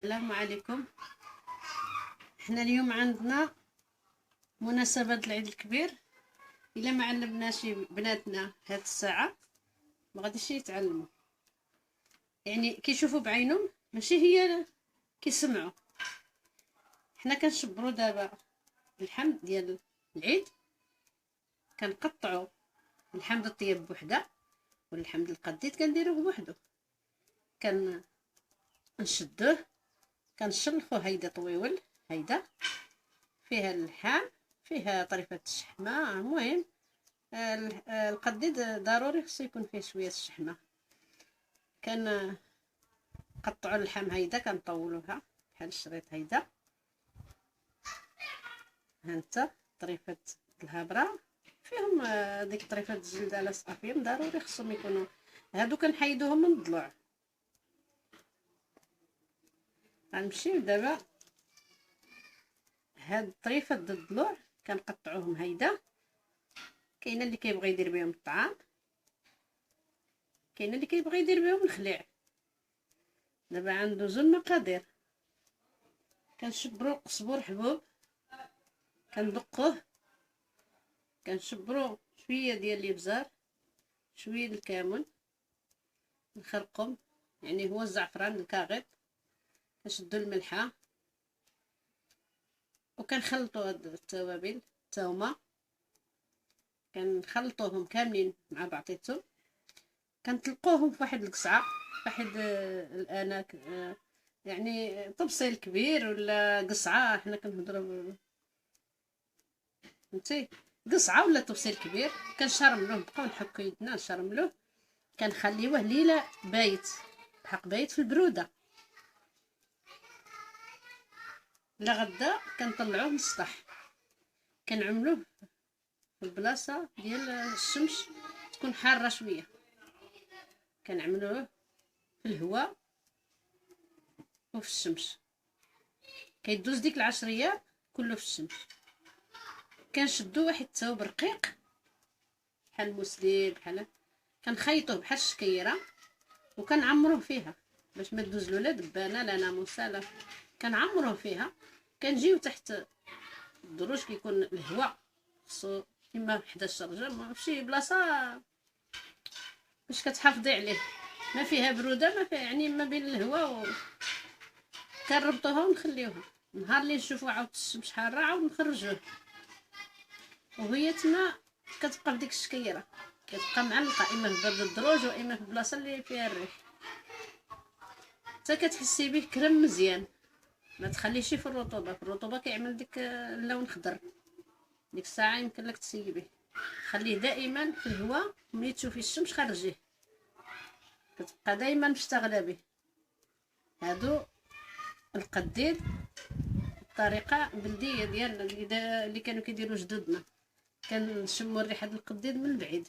السلام عليكم. احنا اليوم عندنا مناسبة العيد الكبير. الا ما علمناش بناتنا هاد الساعة ما غاديش يتعلموا، يعني كيشوفوا بعينهم ماشي هي كيسمعوا. حنا كنشبروا دابا اللحم ديال العيد، كنقطعوا اللحم د الطياب بوحده واللحم د القديد كنديروه بوحدو، كنشدوه كنشلخو. هيدا طويول، هيدا فيها اللحم، فيها طريفة الشحمة. المهم القديد ضروري خصو يكون فيه شوية الشحمة. كنقطعوا اللحم هيدا كنطولوها بحال الشريط هيدا. هانتا طريفة الهبرة فيهم ديك طريفة الجلد على سقافيهم، ضروري خصهم يكونوا هادو. كنحيدوهم من الضلوع. غنمشيو دابا هاد الطريفة د الضلوع كنقطعوهم هيدا. كاينه اللي كيبغي يدير بهم الطعام، كاينه اللي كيبغي يدير بهم الخليع. دابا عنده زوج مقادير. كنشبرو القزبور حبوب، كندقوه، كنشبرو شويه ديال الابزار، شويه د الكمون، نخرقهم يعني هو الزعفران الكاغيط. كنشدو الملحه وكنخلطوا هاد التوابل، الثومه كنخلطوهم كاملين مع بعضيتهم. كنطلقوهم في واحد القصعه، واحد الاناك، يعني طبسيل كبير ولا قصعه. حنا كنهضروا فهمتي، قصعه ولا طبسيل كبير. كنشرملوه، نبقاو نحكو يدنا نشرملوه. كنخليوه ليله بايت، بحق بايت في البروده. لغدا كنطلعوه من السطح، كنعملوه في البلاصه ديال الشمس تكون حاره شويه. كنعملوه في الهواء وفي الشمس، كيدوز ديك العشريات كله في الشمس. كنشدو واحد الثوب رقيق بحال المسلي، بحال كنخيطوه بحال الشكيره وكنعمروه فيها باش ما تدوز لا دبانه لا ناموسه لا. كنعمروه فيها. كنجيو تحت الدروج، كيكون الهواء خصو اما 11 درجه، ماشي بلاصه باش كتحافظي عليه، ما فيها بروده ما فيها، يعني ما بين الهواء كنربطوها ونخليوها. نهار اللي نشوفو عاود الشمس حاره عاود نخرجوه، وهي تما كتبقى في ديك الشكيره، كتبقى معلقه اما في برد الدروج واما في البلاصه اللي فيها الريح، حتى كتحسي به كرم مزيان. ما تخليشي في الرطوبه، في الرطوبه كيعمل ديك اللون خضر. ديك الساعه يمكن لك تسيبيه. خليه دائما في الهواء، ملي تشوفي الشمس خرجيه، كتبقى دائما مشتغله به. هادو القديد الطريقه بلديه ديالنا اللي كانوا كيديروا جدودنا. كنشموا الريحه د القديد من بعيد.